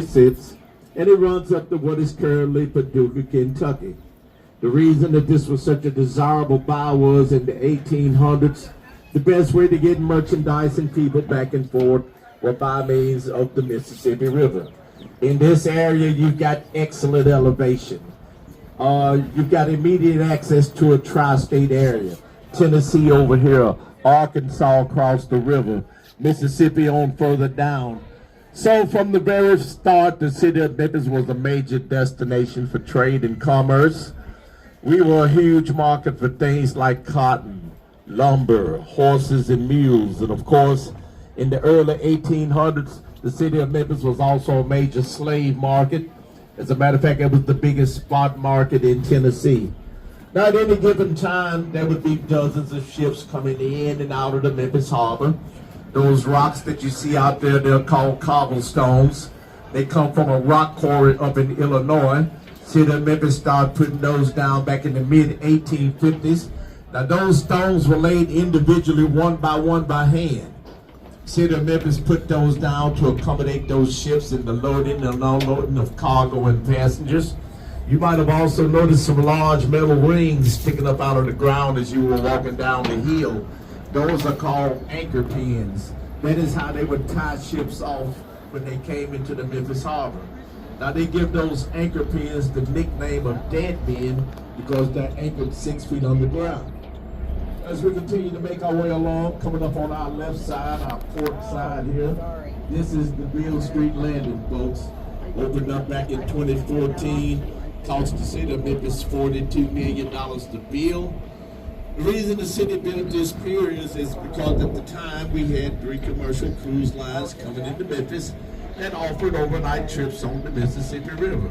sits, and it runs up to what is currently Paducah, Kentucky. The reason that this was such a desirable buy was in the 1800s, the best way to get merchandise and people back and forth were by means of the Mississippi River. In this area, you've got excellent elevation. You've got immediate access to a tri-state area. Tennessee over here, Arkansas across the river, Mississippi on further down. So from the very start, the city of Memphis was a major destination for trade and commerce. We were a huge market for things like cotton, lumber, horses and mules, and of course, in the early 1800s, the city of Memphis was also a major slave market. As a matter of fact, it was the biggest spot market in Tennessee. Now, at any given time, there would be dozens of ships coming in and out of the Memphis harbor. Those rocks that you see out there, they're called cobblestones. They come from a rock quarry up in Illinois. City of Memphis started putting those down back in the mid-1850s. Now, those stones were laid individually, one by hand. City of Memphis put those down to accommodate those ships in the loading and unloading of cargo and passengers. You might have also noticed some large metal rings sticking up out of the ground as you were walking down the hill. Those are called anchor pins. That is how they would tie ships off when they came into the Memphis harbor. Now they give those anchor pins the nickname of dead men because they're anchored 6 feet underground. As we continue to make our way along, coming up on our left side, our port side here, this is the Beale Street landing, folks. Opened up back in 2014, cost the city of Memphis $42 million to build. The reason the city built this pier is because at the time we had 3 commercial cruise lines coming into Memphis that offered overnight trips on the Mississippi River.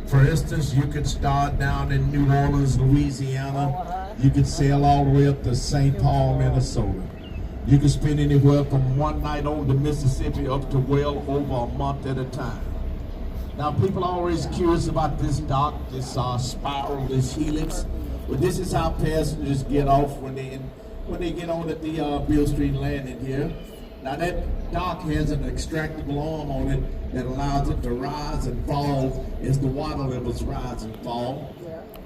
For instance, you could start down in New Orleans, Louisiana. You could sail all the way up to St. Paul, Minnesota. You could spend anywhere from one night on the Mississippi up to well over a month at a time. Now, people are always curious about this dock, this spiral, this helix. Well, this is how passengers get off when they get on at the Beale Street landing here. Now, that dock has an extractable arm on it that allows it to rise and fall as the water levels rise and fall.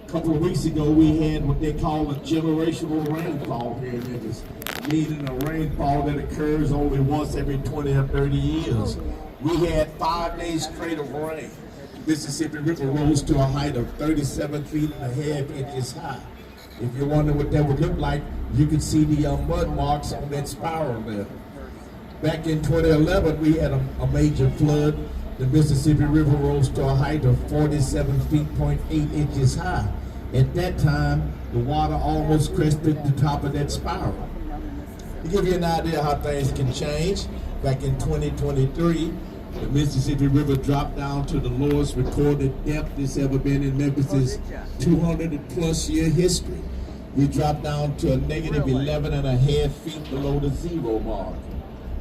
A couple of weeks ago, we had what they call a generational rainfall here in Memphis, meaning a rainfall that occurs only once every 20 or 30 years. We had 5 days straight of rain. The Mississippi River rose to a height of 37 feet and a half inches high. If you wonder what that would look like, you can see the mud marks on that spiral there. Back in 2011, we had a major flood. The Mississippi River rose to a height of 47 feet, 0.8 inches high. At that time, the water almost crested the top of that spiral. To give you an idea how things can change, back in 2023, the Mississippi River dropped down to the lowest recorded depth it's ever been in Memphis's 200-plus year history. We dropped down to a negative 11.5 feet below the zero mark.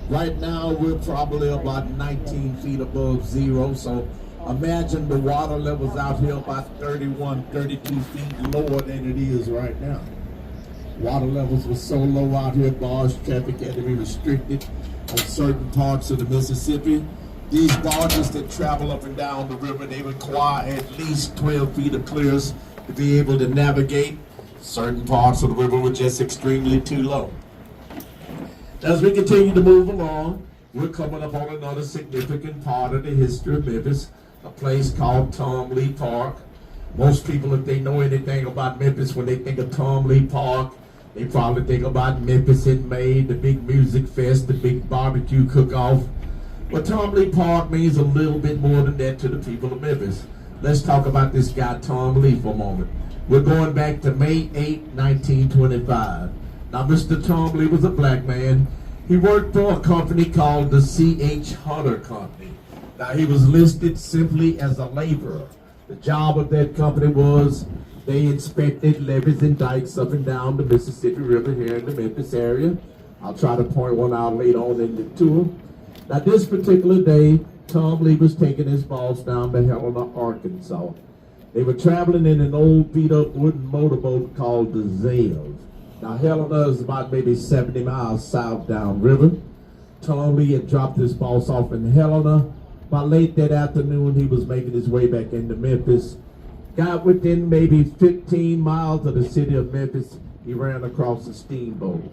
Right now, we're probably about 19 feet above zero, so imagine the water levels out here about 31, 32 feet lower than it is right now. Water levels were so low out here, barge traffic had to be restricted on certain parts of the Mississippi. These barges that travel up and down the river, they require at least 12 feet of clearance to be able to navigate. Certain parts of the river were just extremely too low. As we continue to move along, we're coming up on another significant part of the history of Memphis, a place called Tom Lee Park. Most people, if they know anything about Memphis, when they think of Tom Lee Park, they probably think about Memphis in May, the big music fest, the big barbecue cook-off. But Tom Lee Park means a little bit more than that to the people of Memphis. Let's talk about this guy, Tom Lee, for a moment. We're going back to May 8, 1925. Now, Mr. Tom Lee was a black man. He worked for a company called the C.H. Hunter Company. Now, he was listed simply as a laborer. The job of that company was they inspected levees and dikes up and down the Mississippi River here in the Memphis area. I'll try to point one out later on in the tour. Now, this particular day, Tom Lee was taking his boss down to Helena, Arkansas. They were traveling in an old beat-up wooden motorboat called the Zales. Now, Helena is about maybe 70 miles south downriver. Tom Lee had dropped his boss off in Helena. By late that afternoon, he was making his way back into Memphis. Got within maybe 15 miles of the city of Memphis, he ran across a steamboat.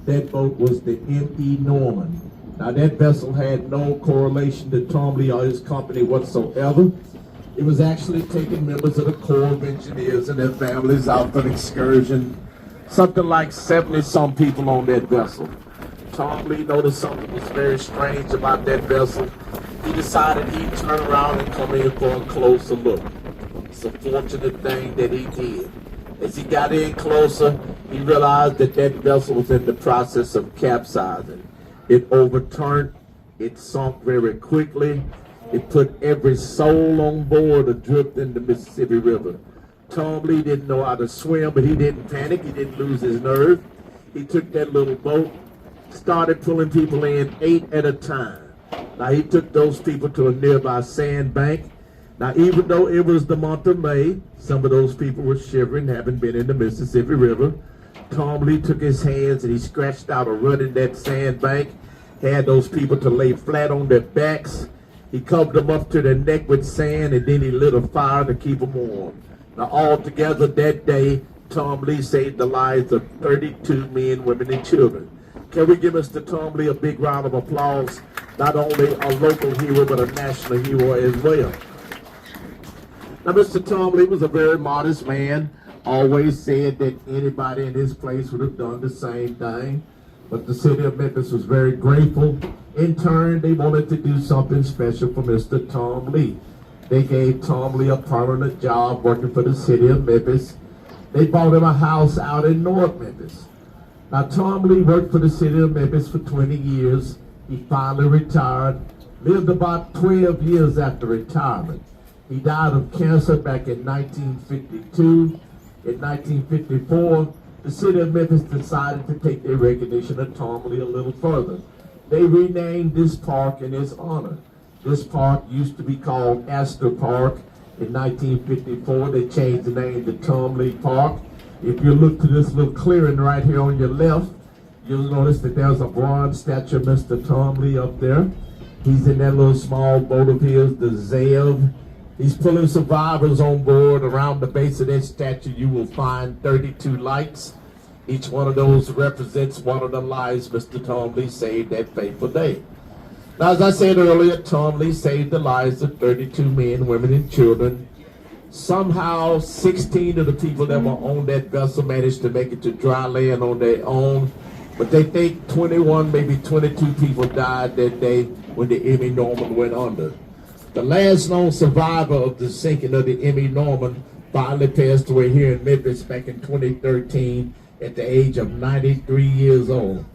That boat was the M.E. Norman. Now that vessel had no correlation to Tom Lee or his company whatsoever. It was actually taking members of the Corps of Engineers and their families out for an excursion. Something like 70-some people on that vessel. Tom Lee noticed something was very strange about that vessel. He decided he'd turn around and come in for a closer look. It's a fortunate thing that he did. As he got in closer, he realized that that vessel was in the process of capsizing. It overturned, it sunk very quickly, it put every soul on board adrift in the Mississippi River. Tom Lee didn't know how to swim, but he didn't panic, he didn't lose his nerve. He took that little boat, started pulling people in 8 at a time. Now he took those people to a nearby sandbank. Now even though it was the month of May, some of those people were shivering, having been in the Mississippi River. Tom Lee took his hands and he scratched out a rut in that sandbank, had those people to lay flat on their backs. He covered them up to their neck with sand, and then he lit a fire to keep them warm. Now altogether that day, Tom Lee saved the lives of 32 men, women, and children. Can we give Mr. Tom Lee a big round of applause? Not only a local hero, but a national hero as well. Now, Mr. Tom Lee was a very modest man, always said that anybody in his place would have done the same thing. But the city of Memphis was very grateful. In turn, they wanted to do something special for Mr. Tom Lee. They gave Tom Lee a permanent job working for the city of Memphis. They bought him a house out in North Memphis. Now, Tom Lee worked for the city of Memphis for 20 years. He finally retired, lived about 12 years after retirement. He died of cancer back in 1952. In 1954, the city of Memphis decided to take their recognition of Tom Lee a little further. They renamed this park in his honor. This park used to be called Astor Park. In 1954, they changed the name to Tom Lee Park. If you look to this little clearing right here on your left, you'll notice that there's a bronze statue of Mr. Tom Lee up there. He's in that little small boat of his, the Zev. He's pulling survivors on board. Around the base of that statue, you will find 32 lights. Each one of those represents one of the lives Mr. Tom Lee saved that fateful day. Now, as I said earlier, Tom Lee saved the lives of 32 men, women, and children. Somehow, 16 of the people that were on that vessel managed to make it to dry land on their own. But they think 21, maybe 22 people died that day when the M.E. Norman went under. The last known survivor of the sinking of the M.E. Norman finally passed away here in Memphis back in 2013 at the age of 93 years old.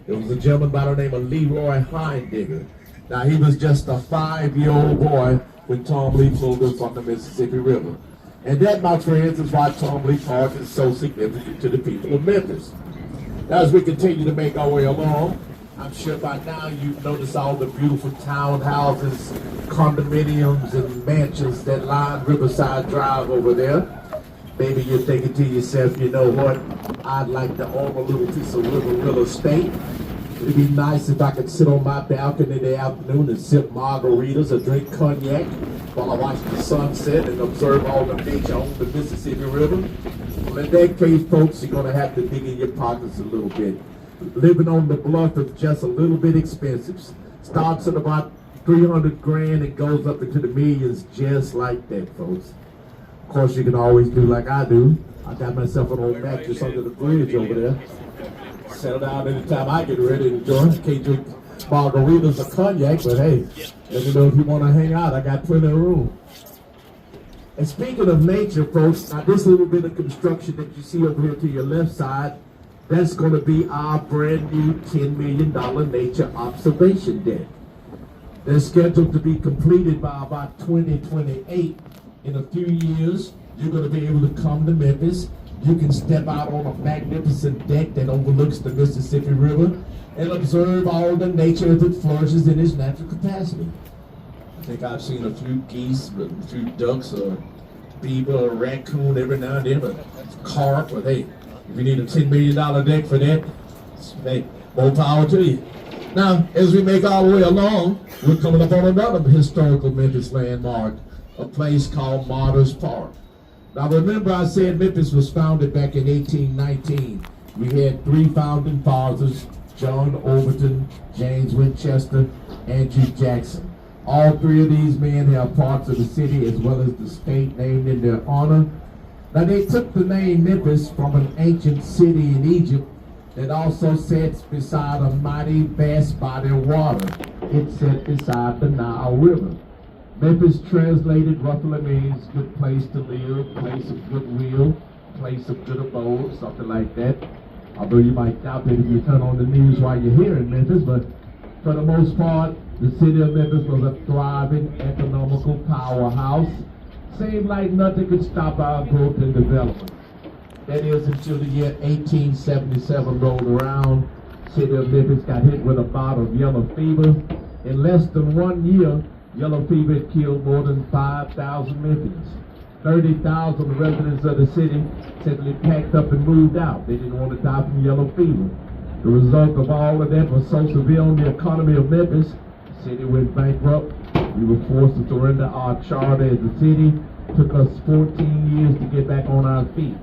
It was a gentleman by the name of Leroy Heindigger. Now, he was just a 5-year-old boy when Tom Lee pulled us on the Mississippi River. And that, my friends, is why Tom Lee Park is so significant to the people of Memphis. Now, as we continue to make our way along, I'm sure by now you've noticed all the beautiful townhouses, condominiums, and mansions that line Riverside Drive over there. Maybe you're thinking to yourself, you know what, I'd like to own a little piece of real estate. It'd be nice if I could sit on my balcony in the afternoon and sip margaritas or drink cognac while I watch the sunset and observe all the nature on the Mississippi River. Well, in that case, folks, you're going to have to dig in your pockets a little bit. Living on the bluff is just a little bit expensive. Starts at about 300 grand and goes up into the millions just like that, folks. Of course, you can always do like I do. I got myself an old mattress under the bridge over there. Settle down anytime I get ready to join. Can't drink margaritas or cognac, but hey, let me know if you want to hang out. I got plenty of room. And speaking of nature, folks, now this little bit of construction that you see over here to your left side, that's going to be our brand new $10 million nature observation deck. They're scheduled to be completed by about 2028. In a few years, you're going to be able to come to Memphis. You can step out on a magnificent deck that overlooks the Mississippi River and observe all the nature as it flourishes in its natural capacity. I think I've seen a few geese, a few ducks, a beaver, a raccoon every now and then, but carp, but hey, if you need a $10 million deck for that, hey, more power to you. Now, as we make our way along, we're coming up on another historical Memphis landmark, a place called Martyrs Park. Now, remember I said Memphis was founded back in 1819. We had three founding fathers, John Overton, James Winchester, Andrew Jackson. All three of these men have parts of the city as well as the state named in their honor. Now, they took the name Memphis from an ancient city in Egypt that also sits beside a mighty vast body of water. It sat beside the Nile River. Memphis translated roughly means good place to live, place of goodwill, place of good abode, something like that. Although you might doubt that if you turn on the news while you're here in Memphis, but for the most part, the city of Memphis was a thriving economical powerhouse. Seemed like nothing could stop our growth and development. That is until the year 1877 rolled around. City of Memphis got hit with a bout of yellow fever. In less than 1 year, yellow fever had killed more than 5,000 Memphians. 30,000 residents of the city simply packed up and moved out. They didn't want to die from yellow fever. The result of all of that was so severe on the economy of Memphis, the city went bankrupt. We were forced to surrender our charter as a city. It took us 14 years to get back on our feet.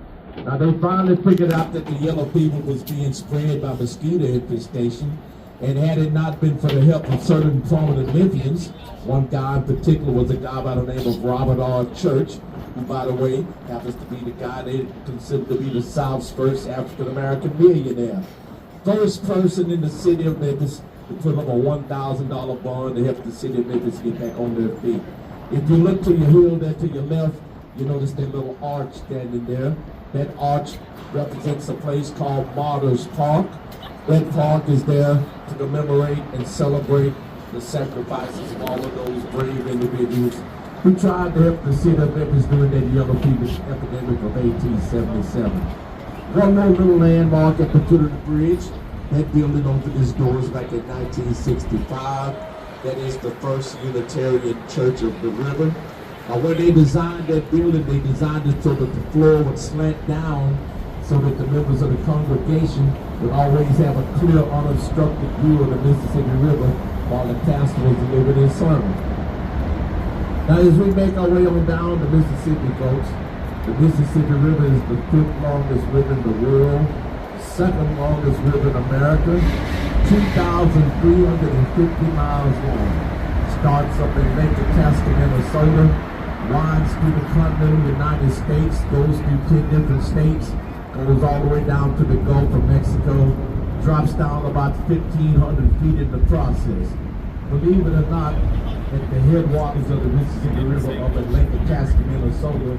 Now, they finally figured out that the yellow fever was being spread by mosquito infestation, and had it not been for the help of certain prominent Memphians, one guy in particular was a guy by the name of Robert R. Church, who, by the way, happens to be the guy they consider to be the South's first African-American millionaire. First person in the city of Memphis to put up a $1,000 bond to help the city of Memphis get back on their feet. If you look to your hill there to your left, you notice that little arch standing there. That arch represents a place called Martyrs Park. That park is there to commemorate and celebrate the sacrifices of all of those brave individuals who tried to help the city of Memphis during that yellow fever epidemic of 1877. One more little landmark at the foot of the bridge. That building opened its doors back in 1965. That is the first Unitarian Church of the River. Now, when they designed that building, they designed it so that the floor would slant down so that the members of the congregation would always have a clear, unobstructed view of the Mississippi River while the pastor was delivering his sermon. Now, as we make our way on down the Mississippi, folks, the Mississippi River is the fifth longest river in the world, second longest river in America, 2,350 miles long. Starts up in Lake Itasca, Minnesota, winds through the continental United States, goes through 10 different states, goes all the way down to the Gulf of Mexico, drops down about 1,500 feet in the process. Believe it or not, at the headwaters of the Mississippi River up in Lake Itasca, Minnesota,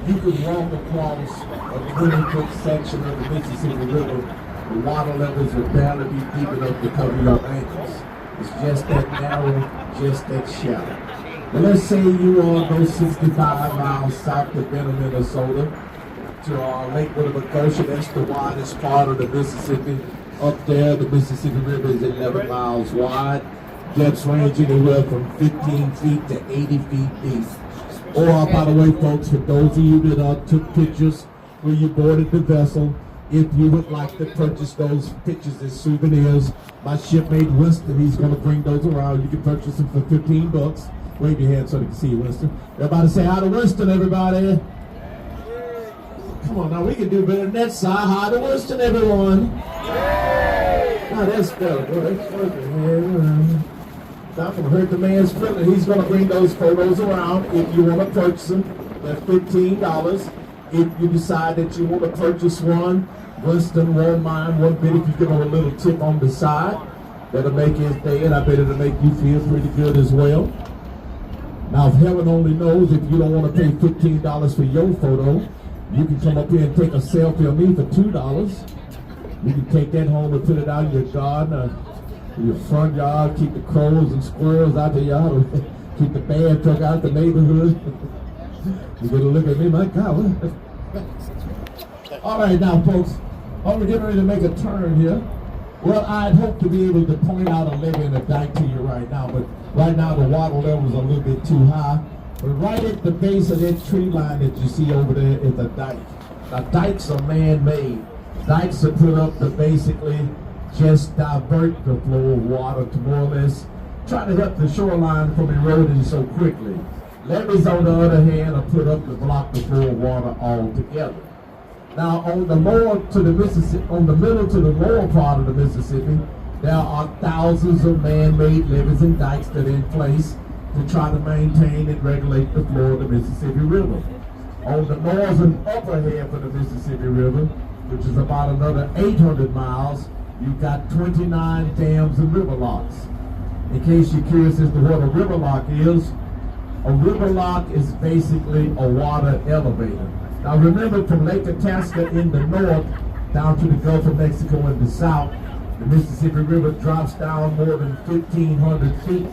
you could walk across a 20-foot section of the Mississippi River. The water levels would barely be deep enough to cover your ankles. It's just that narrow, just that shallow. Now let's say you go 65 miles south of Benham, Minnesota, to Lake Riverboats. That's the widest part of the Mississippi. Up there, the Mississippi River is 11 miles wide. Depths range anywhere from 15 feet to 80 feet deep. Or, by the way, folks, for those of you that took pictures when you boarded the vessel, if you would like to purchase those pictures as souvenirs, my shipmate Winston, he's going to bring those around. You can purchase them for $15. Wave your hand so they can see you, Winston. Everybody say hi to Winston, everybody. Come on, now we can do better than that side. Hi to Winston, everyone. Now that's better. That's perfect. Not going to hurt the man's feeling. He's going to bring those photos around. If you want to purchase them, they're $15. If you decide that you want to purchase one, Winston won't mind one bit if you give him a little tip on the side. That'll make his day, and I bet it'll make you feel pretty good as well. Now, if heaven only knows, if you don't want to pay $15 for your photo, you can come up here and take a selfie of me for $2. You can take that home and put it out in your garden, in your front yard, keep the crows and squirrels out the yard, keep the bad truck out the neighborhood. You're going to look at me, my God. All right, now, folks, I'm getting ready to make a turn here. Well, I'd hope to be able to point out a levee and a dike to you right now, but right now the water level is a little bit too high. But right at the base of that tree line that you see over there is a dike. Now, dikes are man-made. Dikes are put up to basically just divert the flow of water to more or less try to help the shoreline from eroding so quickly. Levees, on the other hand, are put up to block the flow of water altogether. Now, on the lower to the Mississippi, on the middle to the lower part of the Mississippi, there are thousands of man-made levees and dikes that are in place to try to maintain and regulate the flow of the Mississippi River. On the northern upper half of the Mississippi River, which is about another 800 miles, you've got 29 dams and river locks. In case you're curious as to what a river lock is, a river lock is basically a water elevator. Now remember, from Lake Itasca in the north down to the Gulf of Mexico in the south, the Mississippi River drops down more than 1,500 feet.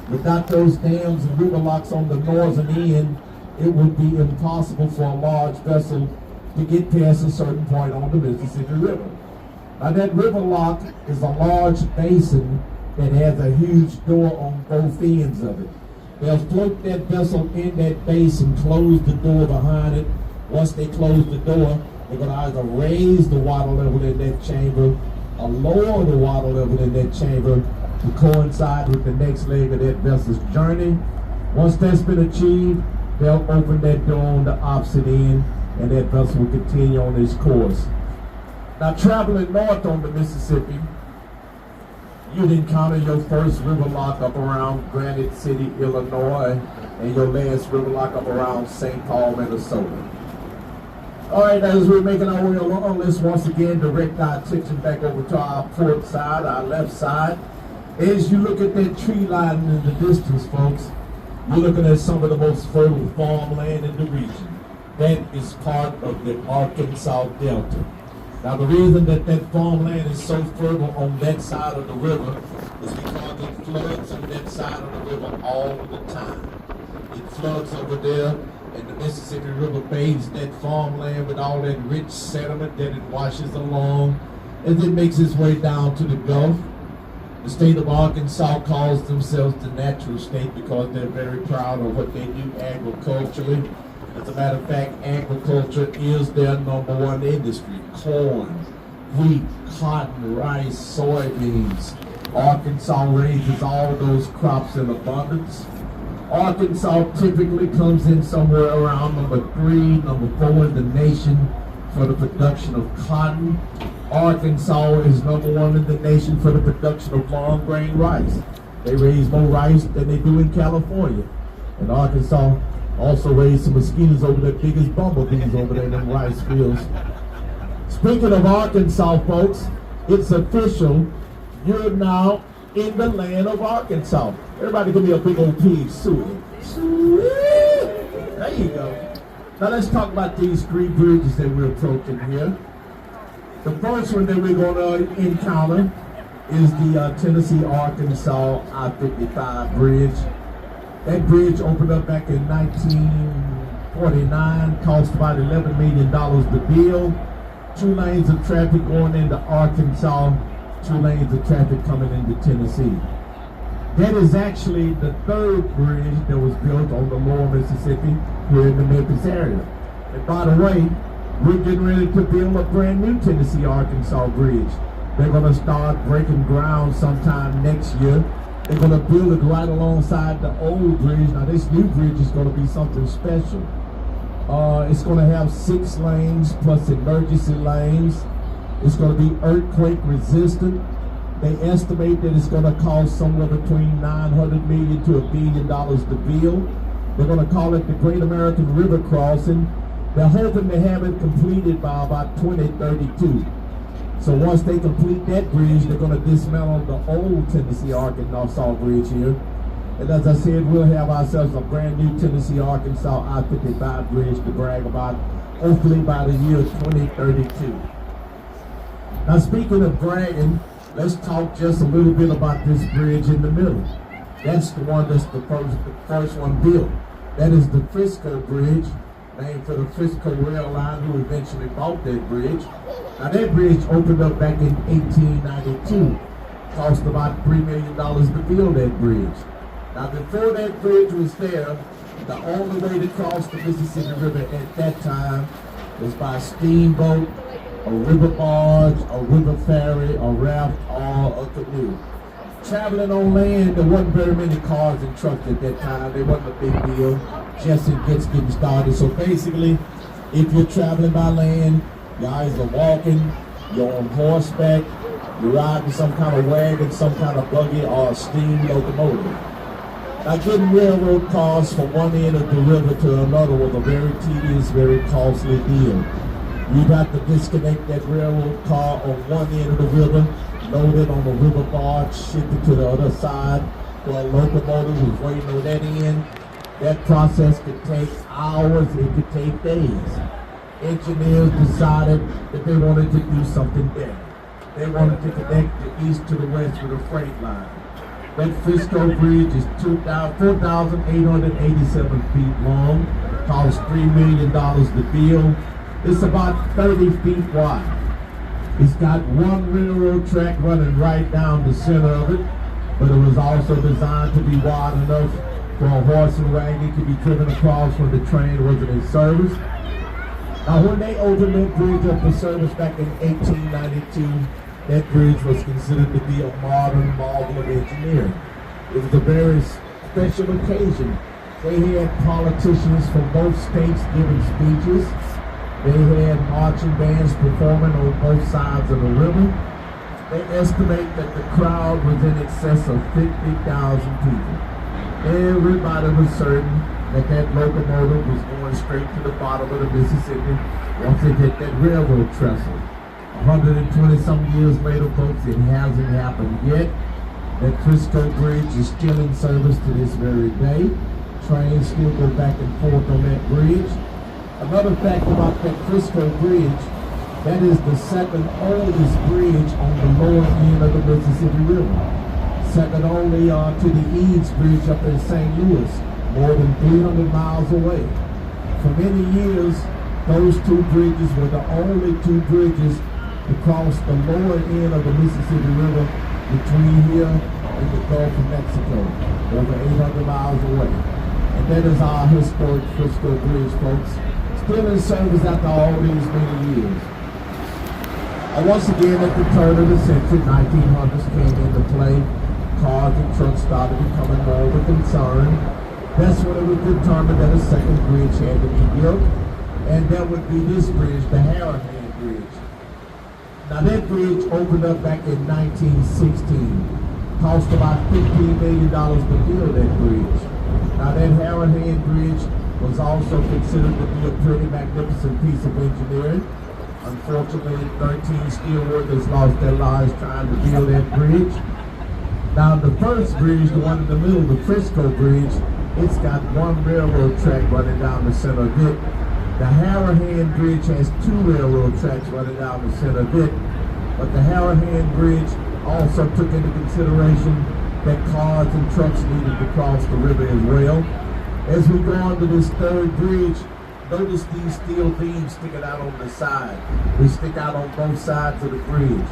Without those dams and river locks on the northern end, it would be impossible for a large vessel to get past a certain point on the Mississippi River. Now that river lock is a large basin that has a huge door on both ends of it. They'll float that vessel in that basin, close the door behind it. Once they close the door, they're going to either raise the water level in that chamber or lower the water level in that chamber to coincide with the next leg of that vessel's journey. Once that's been achieved, they'll open that door on the opposite end and that vessel will continue on its course. Now, traveling north on the Mississippi, you'd encounter your first river lock up around Granite City, Illinois, and your last river lock up around St. Paul, Minnesota. All right, as we're making our way along, let's once again direct our attention back over to our port side, our left side. As you look at that tree line in the distance, folks, you're looking at some of the most fertile farmland in the region. That is part of the Arkansas Delta. Now, the reason that farmland is so fertile on that side of the river is because it floods on that side of the river all the time. It floods over there, and the Mississippi River bathes that farmland with all that rich sediment that it washes along as it makes its way down to the Gulf. The state of Arkansas calls themselves the natural state because they're very proud of what they do agriculturally. As a matter of fact, agriculture is their number one industry. Corn, wheat, cotton, rice, soybeans. Arkansas raises all those crops in abundance. Arkansas typically comes in somewhere around number 3, number 4 in the nation for the production of cotton. Arkansas is number 1 in the nation for the production of long grain rice. They raise more rice than they do in California. And Arkansas also raised some mosquitoes over the biggest bumblebees over there in them rice fields. Speaking of Arkansas, folks, it's official. You're now in the land of Arkansas. Everybody give me a big old pig suit. There you go. Now let's talk about these 3 bridges that we're approaching here. The first one that we're going to encounter is the Tennessee-Arkansas I-55 bridge. That bridge opened up back in 1949, cost about $11 million to build. 2 lanes of traffic going into Arkansas, 2 lanes of traffic coming into Tennessee. That is actually the 3rd bridge that was built on the lower Mississippi here in the Memphis area. And by the way, we're getting ready to build a brand new Tennessee-Arkansas bridge. They're going to start breaking ground sometime next year. They're going to build it right alongside the old bridge. Now, this new bridge is going to be something special. It's going to have 6 lanes plus emergency lanes. It's going to be earthquake resistant. They estimate that it's going to cost somewhere between $900 million to $1 billion to build. They're going to call it the Great American River Crossing. They're hoping to have it completed by about 2032. So once they complete that bridge, they're going to dismantle the old Tennessee-Arkansas bridge here. And as I said, we'll have ourselves a brand new Tennessee-Arkansas I-55 bridge to brag about, hopefully by the year 2032. Now, speaking of bragging, let's talk just a little bit about this bridge in the middle. That's the one that's the first one built. That is the Frisco Bridge, named for the Frisco Rail Line, who eventually bought that bridge. Now, that bridge opened up back in 1892. Cost about $3 million to build that bridge. Now, before that bridge was there, the only way to cross the Mississippi River at that time was by steamboat a river barge, a river ferry, a raft, or a canoe. Traveling on land, there wasn't very many cars and trucks at that time. They wasn't a big deal, just in getting started. So basically, if you're traveling by land, you're either walking, you're on horseback, you're riding some kind of wagon, some kind of buggy, or a steam locomotive. Now, getting railroad cars from one end of the river to another was a very tedious, very costly deal. You'd have to disconnect that railroad car on one end of the river, load it on the river barge, ship it to the other side, where a locomotive was waiting on that end. That process could take hours, it could take days. Engineers decided that they wanted to do something better. They wanted to connect the east to the west with a freight line. That Frisco Bridge is 4,887 feet long, cost $3 million to build. It's about 30 feet wide. It's got one railroad track running right down the center of it, but it was also designed to be wide enough for a horse and wagon to be driven across when the train wasn't in service. Now, when they opened that bridge up for service back in 1892, that bridge was considered to be a modern marvel of engineering. It was a very special occasion. They had politicians from both states giving speeches. They had marching bands performing on both sides of the river. They estimate that the crowd was in excess of 50,000 people. Everybody was certain that that locomotive was going straight to the bottom of the Mississippi once it hit that railroad trestle. 120 some years later, folks, it hasn't happened yet. That Frisco Bridge is still in service to this very day. Trains still go back and forth on that bridge. Another fact about that Frisco Bridge, that is the second oldest bridge on the lower end of the Mississippi River. Second only to the Eads Bridge up in St. Louis, more than 300 miles away. For many years, those two bridges were the only two bridges to cross the lower end of the Mississippi River between here and the Gulf of Mexico, over 800 miles away. And that is our historic Frisco Bridge, folks. Still in service after all these many years. And once again, at the turn of the century, 1900s came into play. Cars and trucks started becoming more of a concern. That's when it was determined that a second bridge had to be built, and that would be this bridge, the Harrihan Bridge. Now, that bridge opened up back in 1916. Cost about $15 million to build that bridge. Now, that Harrihan Bridge was also considered to be a pretty magnificent piece of engineering. Unfortunately, 13 steel workers lost their lives trying to build that bridge. Now, the first bridge, the one in the middle, the Frisco Bridge, it's got one railroad track running down the center of it. The Harrihan Bridge has two railroad tracks running down the center of it. But the Harrihan Bridge also took into consideration that cars and trucks needed to cross the river as well. As we go on to this third bridge, notice these steel beams sticking out on the side. They stick out on both sides of the bridge.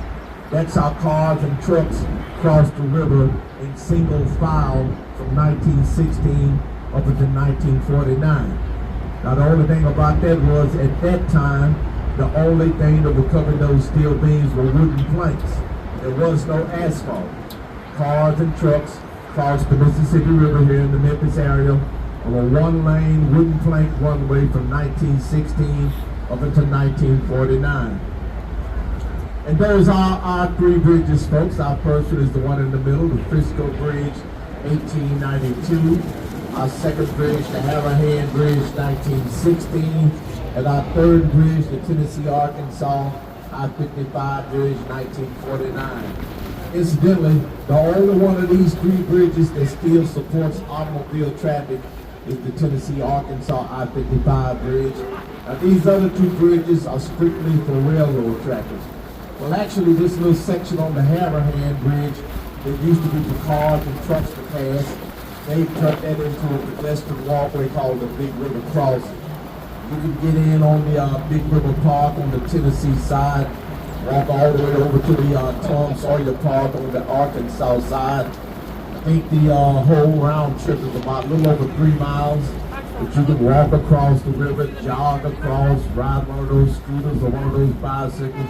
That's how cars and trucks crossed the river in single file from 1916 up until 1949. Now, the only thing about that was, at that time, the only thing that would cover those steel beams were wooden planks. There was no asphalt. Cars and trucks crossed the Mississippi River here in the Memphis area on a one-lane wooden plank runway from 1916 up until 1949. And those are our three bridges, folks. Our first one is the one in the middle, the Frisco Bridge, 1892. Our second bridge, the Harrihan Bridge, 1916. And our third bridge, the Tennessee-Arkansas I-55 Bridge, 1949. Incidentally, the only one of these three bridges that still supports automobile traffic is the Tennessee-Arkansas I-55 Bridge. Now, these other two bridges are strictly for railroad traffic. Well, actually, this little section on the Harrihan Bridge that used to be for cars and trucks to pass, they turned that into a pedestrian walkway called the Big River Crossing. You can get in on the Big River Park on the Tennessee side, walk all the way over to the Tom Sawyer Park on the Arkansas side. I think the whole round trip is about a little over 3 miles. But you can walk across the river, jog across, ride one of those scooters or one of those bicycles.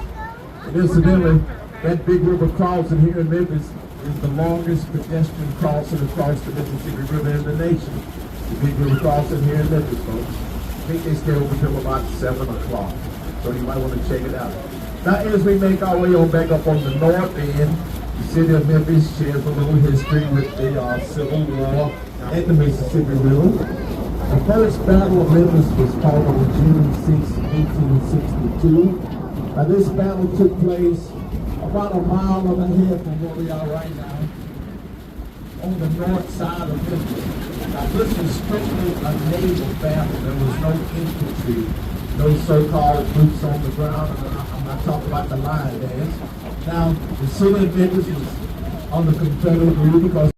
And incidentally, that big river crossing here in Memphis is the longest pedestrian crossing across the Mississippi River in the nation. The big river crossing here in Memphis, folks. I think they stay open till about 7 o'clock. So you might want to check it out. Now, as we make our way on back up on the north end, the city of Memphis shares a little history with the Civil War and the Mississippi River. The first Battle of Memphis was fought on June 6, 1862. Now, this battle took place about a mile and a half from where we are right now, on the north side of Memphis. Now, this was strictly a naval battle. There was no infantry, no so-called boots on the ground. I'm not talking about the line dance. Now, the city of Memphis was on the Confederate rule because